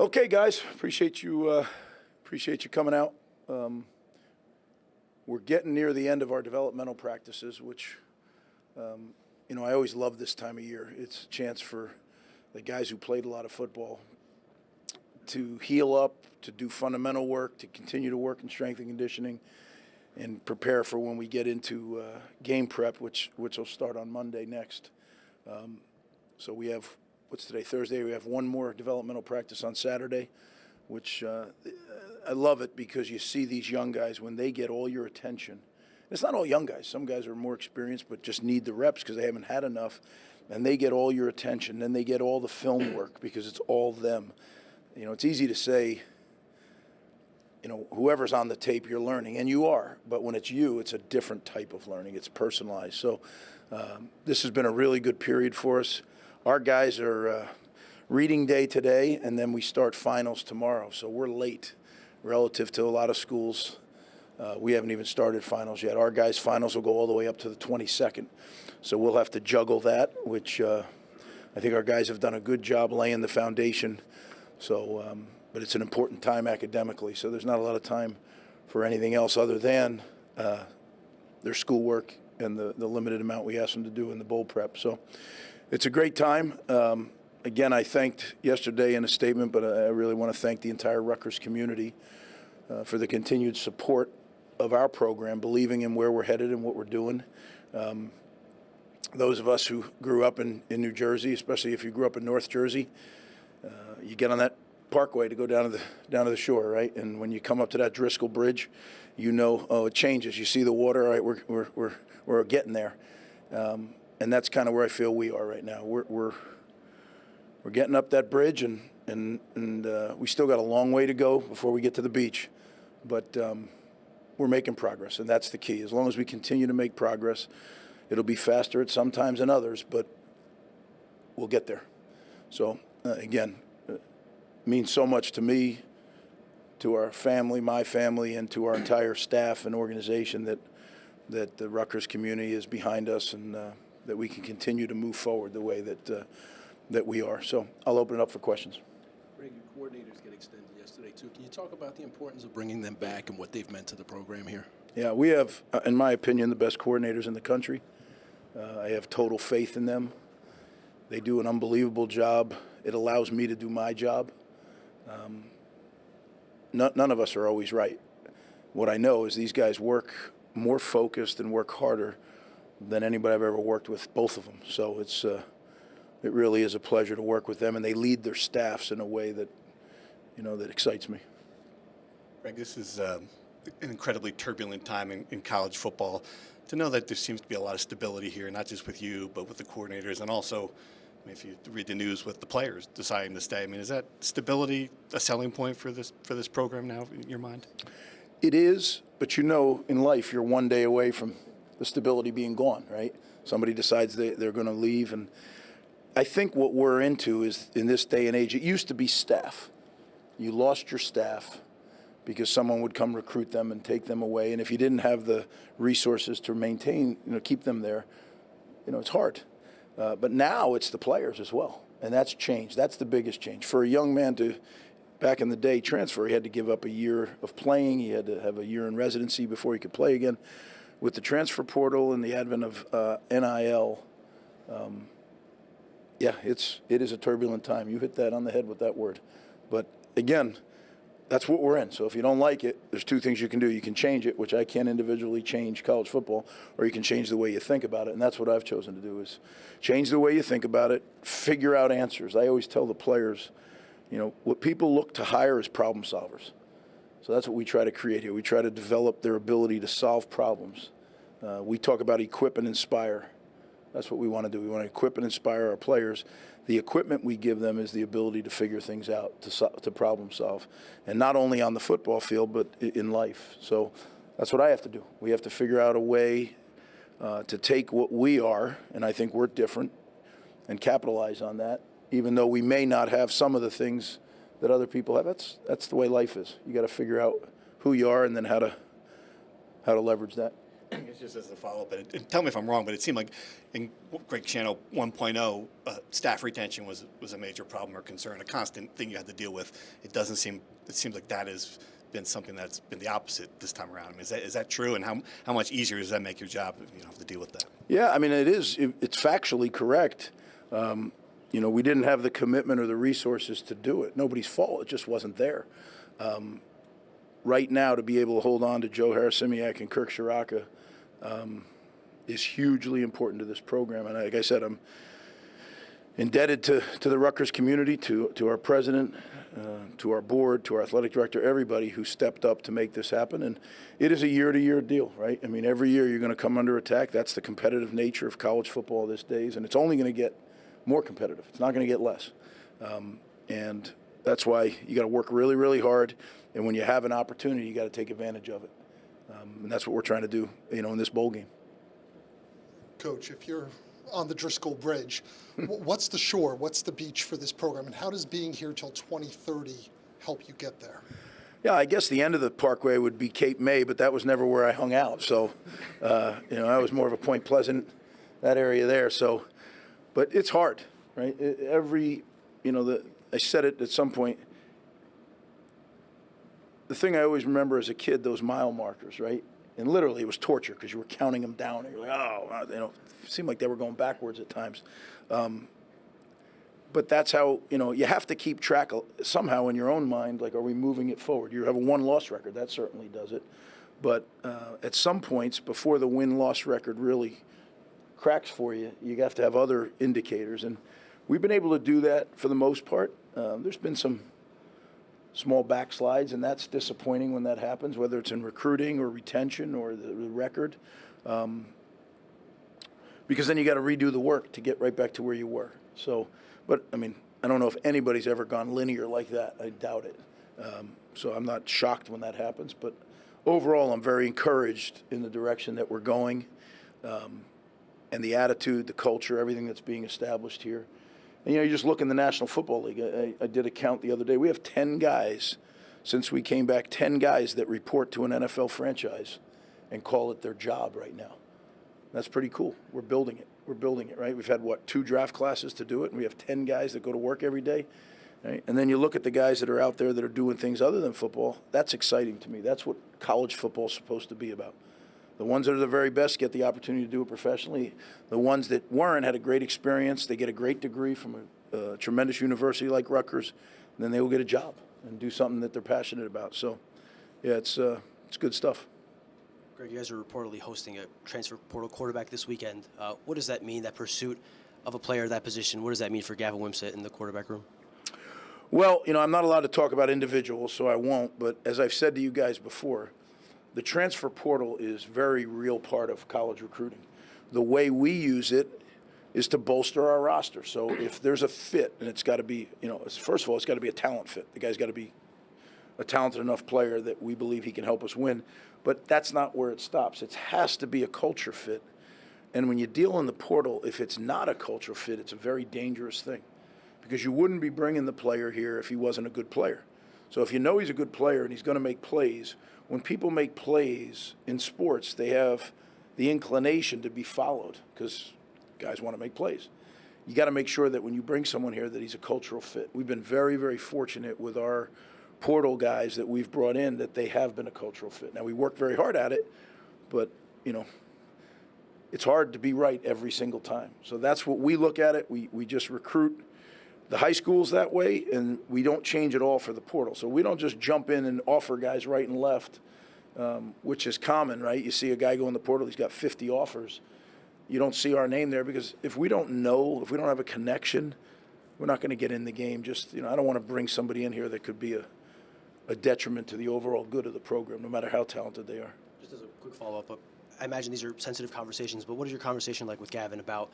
Okay, guys, appreciate you coming out. We're getting near the end of our developmental practices, which, I always love this time of year. It's a chance for the guys who played a lot of football to heal up, to do fundamental work, to continue to work in strength and conditioning, and prepare for when we get into game prep, which will start on Monday next. So we have, what's today, Thursday? We have one more developmental practice on Saturday, which I love it because you see these young guys when they get all your attention. It's not all young guys. Some guys are more experienced but just need the reps because they haven't had enough, and they get all your attention. Then they get all the film work because it's all them. It's easy to say, whoever's on the tape, you're learning, and you are. But when it's you, it's a different type of learning. It's personalized. So this has been a really good period for us. Our guys are reading day today, and then we start finals tomorrow. So we're late relative to a lot of schools. We haven't even started finals yet. Our guys' finals will go all the way up to the 22nd. So we'll have to juggle that, which I think our guys have done a good job laying the foundation. So, but it's an important time academically, so there's not a lot of time for anything else other than their schoolwork and the limited amount we ask them to do in the bowl prep. So it's a great time. Again, I thanked yesterday in a statement, but I really want to thank the entire Rutgers community for the continued support of our program, believing in where we're headed and what we're doing. Those of us who grew up in New Jersey, especially if you grew up in North Jersey, you get on that parkway to go down to the shore, right? And when you come up to that Driscoll Bridge, it changes. You see the water, all right? We're getting there, and that's kind of where I feel we are right now. We're getting up that bridge, and we still got a long way to go before we get to the beach, but we're making progress, and that's the key. As long as we continue to make progress, it'll be faster at some times than others, but we'll get there. So again, it means so much to me, to our family, my family, and to our entire staff and organization that the Rutgers community is behind us, and that we can continue to move forward the way that we are. So I'll open it up for questions. Greg, your coordinators get extended yesterday too. Can you talk about the importance of bringing them back and what they've meant to the program here? Yeah, we have, in my opinion, the best coordinators in the country. I have total faith in them. They do an unbelievable job. It allows me to do my job. None of us are always right. What I know is these guys work more focused and work harder than anybody I've ever worked with, both of them. So it really is a pleasure to work with them, and they lead their staffs in a way that, that excites me. Greg, this is an incredibly turbulent time in college football. To know that there seems to be a lot of stability here, not just with you, but with the coordinators, and also, if you read the news, with the players deciding to stay. Is that stability a selling point for this program now in your mind? It is, but in life, you're one day away from the stability being gone, right? Somebody decides they're going to leave, and I think what we're into is, in this day and age, it used to be staff. You lost your staff because someone would come recruit them and take them away, and if you didn't have the resources to maintain, keep them there, it's hard. But now it's the players as well, and that's changed. That's the biggest change. For a young man to, back in the day, transfer, he had to give up a year of playing. He had to have a year in residency before he could play again. With the transfer portal and the advent of NIL, it is a turbulent time. You hit that on the head with that word. But again, that's what we're in. So if you don't like it, there's two things you can do. You can change it, which I can't individually change college football, or you can change the way you think about it. And that's what I've chosen to do, is change the way you think about it, figure out answers. I always tell the players, what people look to hire is problem solvers. So that's what we try to create here. We try to develop their ability to solve problems. We talk about equip and inspire. That's what we want to do. We want to equip and inspire our players. The equipment we give them is the ability to figure things out, to problem solve, and not only on the football field, but in life. So that's what I have to do. We have to figure out a way to take what we are, and I think we're different, and capitalize on that, even though we may not have some of the things that other people have. That's the way life is. You got to figure out who you are and then how to leverage that. It's just as a follow-up, and tell me if I'm wrong, but it seemed like in Greg Schiano 1.0, staff retention was a major problem or concern, a constant thing you had to deal with. It seems like that has been something that's been the opposite this time around. I mean, is that true, and how much easier does that make your job if you don't have to deal with that? Yeah, I mean, it is. It's factually correct. We didn't have the commitment or the resources to do it. Nobody's fault. It just wasn't there. Right now, to be able to hold on to Joe Harasimiak and Kirk Shiraka is hugely important to this program. And like I said, I'm indebted to the Rutgers community, to our president, to our board, to our athletic director, everybody who stepped up to make this happen. And it is a year-to-year deal, right? I mean, every year you're going to come under attack. That's the competitive nature of college football these days, and it's only going to get more competitive. It's not going to get less. And that's why you got to work really, really hard. And when you have an opportunity, you got to take advantage of it. And that's what we're trying to do, in this bowl game. Coach, if you're on the Driscoll Bridge, what's the shore? What's the beach for this program? And how does being here till 2030 help you get there? Yeah, I guess the end of the parkway would be Cape May, but that was never where I hung out. So, I was more of a Point Pleasant, that area there. So, but it's hard, right? I said it at some point. The thing I always remember as a kid, those mile markers, right? And literally it was torture because you were counting them down. And you're like, it seemed like they were going backwards at times. But that's how, you have to keep track somehow in your own mind, like, are we moving it forward? You have a one-loss record. That certainly does it. But at some points, before the win-loss record really cracks for you, you have to have other indicators. And we've been able to do that for the most part. There's been some small backslides, and that's disappointing when that happens, whether it's in recruiting or retention or the record, because then you got to redo the work to get right back to where you were. So, but I mean, I don't know if anybody's ever gone linear like that. I doubt it. So I'm not shocked when that happens, but overall, I'm very encouraged in the direction that we're going, and the attitude, the culture, everything that's being established here. And, you just look in the National Football League. I did a count the other day. We have 10 guys, since we came back, 10 guys that report to an NFL franchise and call it their job right now. That's pretty cool. We're building it, right? We've had, 2 draft classes to do it, and we have 10 guys that go to work every day, right? And then you look at the guys that are out there that are doing things other than football. That's exciting to me. That's what college football is supposed to be about. The ones that are the very best get the opportunity to do it professionally. The ones that weren't had a great experience. They get a great degree from a tremendous university like Rutgers, and then they will get a job and do something that they're passionate about. So, yeah, it's good stuff. Greg, you guys are reportedly hosting a transfer portal quarterback this weekend. What does that mean, that pursuit of a player at that position? What does that mean for Gavin Wimsatt in the quarterback room? Well, I'm not allowed to talk about individuals, so I won't. But as I've said to you guys before, the transfer portal is a very real part of college recruiting. The way we use it is to bolster our roster. So if there's a fit, and it's got to be, first of all, it's got to be a talent fit. The guy's got to be a talented enough player that we believe he can help us win. But that's not where it stops. It has to be a culture fit. And when you deal in the portal, if it's not a culture fit, it's a very dangerous thing, because you wouldn't be bringing the player here if he wasn't a good player. So if you know he's a good player and he's going to make plays, when people make plays in sports, they have the inclination to be followed because guys want to make plays. You got to make sure that when you bring someone here that he's a cultural fit. We've been very, very fortunate with our portal guys that we've brought in that they have been a cultural fit. Now, we work very hard at it, but, it's hard to be right every single time. So that's what we look at it. We just recruit the high schools that way, and we don't change it all for the portal. So we don't just jump in and offer guys right and left, which is common, right? You see a guy go in the portal, he's got 50 offers. You don't see our name there because if we don't know, if we don't have a connection, we're not going to get in the game. Just, I don't want to bring somebody in here that could be a detriment to the overall good of the program, no matter how talented they are. Just as a quick follow-up, I imagine these are sensitive conversations, but what is your conversation like with Gavin about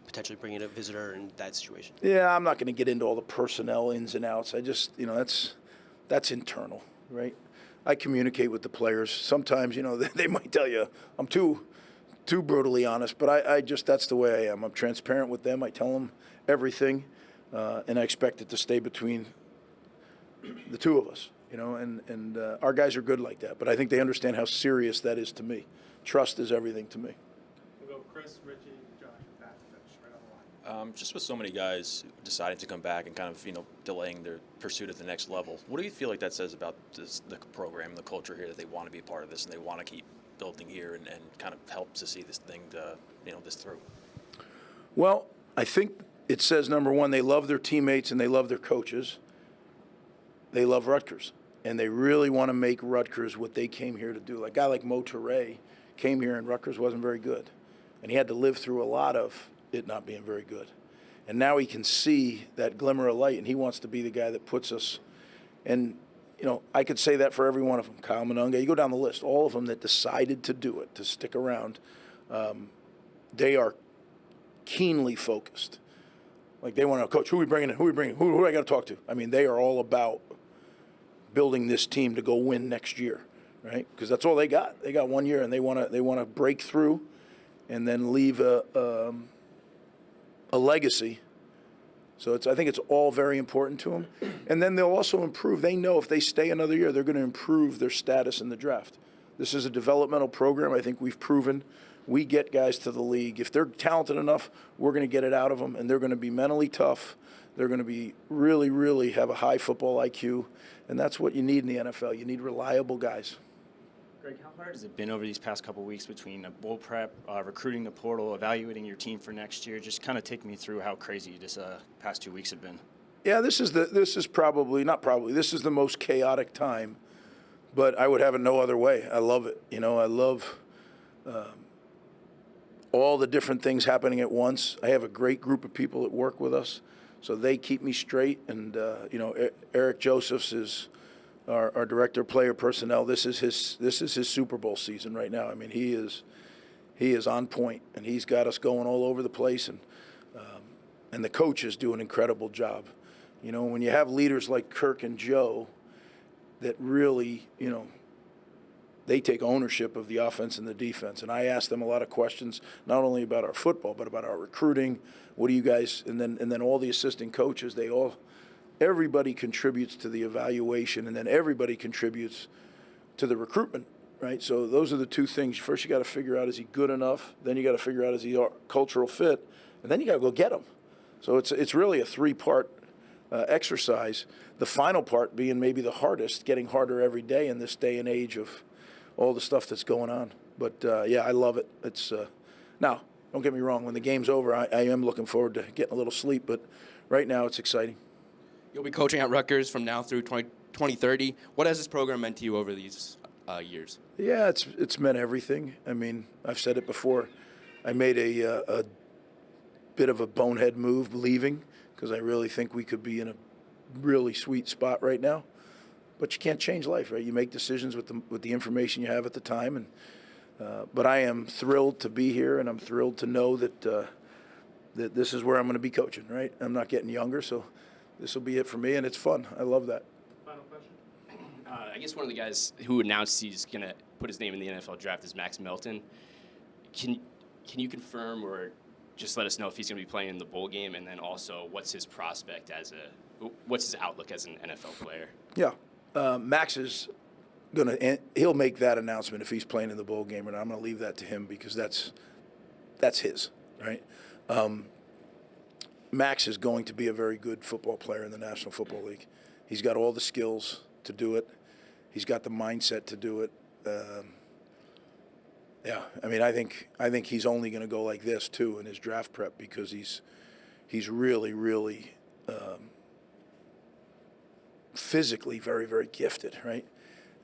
potentially bringing a visitor in that situation? Yeah, I'm not going to get into all the personnel ins and outs. I just, that's internal, right? I communicate with the players. Sometimes, they might tell you I'm too brutally honest, but I just, that's the way I am. I'm transparent with them. I tell them everything, and I expect it to stay between the two of us, and our guys are good like that. But I think they understand how serious that is to me. trust is everything to me. We'll go Chris, Richie, Josh, and Pat to finish right on the line. Just with so many guys deciding to come back and kind of, delaying their pursuit at the next level, what do you feel like that says about the program, the culture here, that they want to be a part of this and they want to keep building here and kind of help to see this thing, this through? Well, I think it says, number one, they love their teammates and they love their coaches. They love Rutgers, and they really want to make Rutgers what they came here to do. Like a guy like Mo Toure came here and Rutgers wasn't very good, and he had to live through a lot of it not being very good. And now he can see that glimmer of light, and he wants to be the guy that puts us. And, I could say that for every one of them. Kyle Monunga, you go down the list, all of them that decided to do it, to stick around, they are keenly focused. Like they want to, coach, who are we bringing in? Who do I got to talk to? I mean, they are all about building this team to go win next year, right? Because that's all they got. They got 1 year, and they want to break through, and then leave a legacy. So I think it's all very important to them. And then they'll also improve. They know if they stay another year, they're going to improve their status in the draft. This is a developmental program. I think we've proven we get guys to the league. If they're talented enough, we're going to get it out of them, and they're going to be mentally tough. They're going to be really, really have a high football IQ, and that's what you need in the NFL. You need reliable guys. Greg, how hard has it been over these past couple of weeks between a bowl prep, recruiting the portal, evaluating your team for next year? Just kind of take me through how crazy this past 2 weeks have been. Yeah, this is the most chaotic time, but I would have it no other way. I love it. I love all the different things happening at once. I have a great group of people that work with us, so they keep me straight. And Eric Josephs is our director of player personnel. This is his Super Bowl season right now. I mean, he is on point, and he's got us going all over the place. And the coaches do an incredible job. When you have leaders like Kirk and Joe that really, they take ownership of the offense and the defense. And I ask them a lot of questions, not only about our football, but about our recruiting. What do you guys, and then all the assistant coaches, everybody contributes to the evaluation, and then everybody contributes to the recruitment, right? So those are the two things. First, you got to figure out, is he good enough? Then you got to figure out, is he a cultural fit? And then you got to go get him. So it's really a three-part exercise. The final part being maybe the hardest, getting harder every day in this day and age of all the stuff that's going on. But, yeah, I love it. It's now, don't get me wrong. When the game's over, I am looking forward to getting a little sleep. But right now it's exciting. You'll be coaching at Rutgers from now through 2030. What has this program meant to you over these years? Yeah, it's meant everything. I mean, I've said it before. I made a bit of a bonehead move leaving because I really think we could be in a really sweet spot right now. But you can't change life, right? You make decisions with the information you have at the time. And but I am thrilled to be here, and I'm thrilled to know that that this is where I'm going to be coaching, right? I'm not getting younger, so this will be it for me, and it's fun. I love that. Final question. I guess one of the guys who announced he's going to put his name in the NFL draft is Max Melton. Can you confirm or just let us know if he's going to be playing in the bowl game, and then also what's his prospect what's his outlook as an NFL player? Yeah, Max is he'll make that announcement if he's playing in the bowl game, and I'm going to leave that to him because that's his, right? Max is going to be a very good football player in the National Football League. He's got all the skills to do it. He's got the mindset to do it. Yeah, I mean, I think he's only going to go like this too in his draft prep because he's really, really physically very, very gifted, right?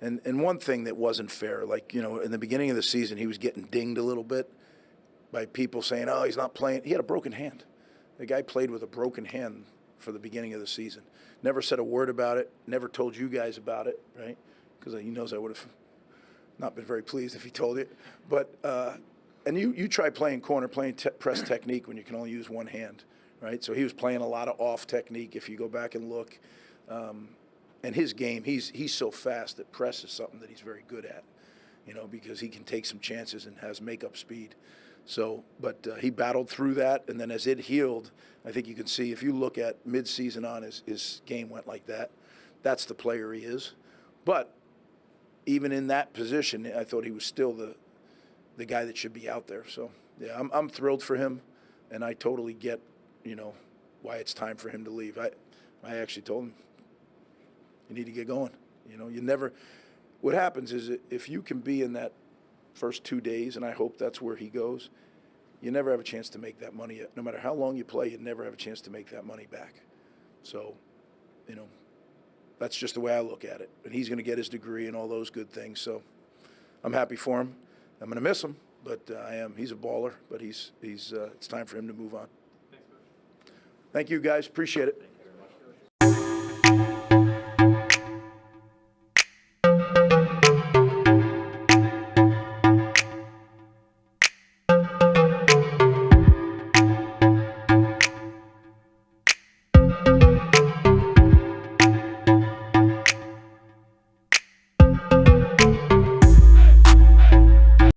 And one thing that wasn't fair, like, in the beginning of the season, he was getting dinged a little bit by people saying, oh, he's not playing. He had a broken hand. The guy played with a broken hand for the beginning of the season. Never said a word about it, never told you guys about it, right? Because he knows I would have not been very pleased if he told you. But, and you try playing corner, playing press technique when you can only use one hand, right? So he was playing a lot of off technique if you go back and look. And his game, he's so fast that press is something that he's very good at, because he can take some chances and has makeup speed. So, but he battled through that, and then as it healed, I think you can see if you look at mid-season on, his game went like that. That's the player he is. But even in that position, I thought he was still the guy that should be out there. So yeah, I'm thrilled for him, and I totally get, why it's time for him to leave. I actually told him, you need to get going. You never. What happens is if you can be in that first 2 days, and I hope that's where he goes, you never have a chance to make that money. No matter how long you play, you never have a chance to make that money back. So, that's just the way I look at it. And he's going to get his degree and all those good things. So I'm happy for him. I'm going to miss him, but he's a baller. But it's time for him to move on. Thank you, guys. Appreciate it.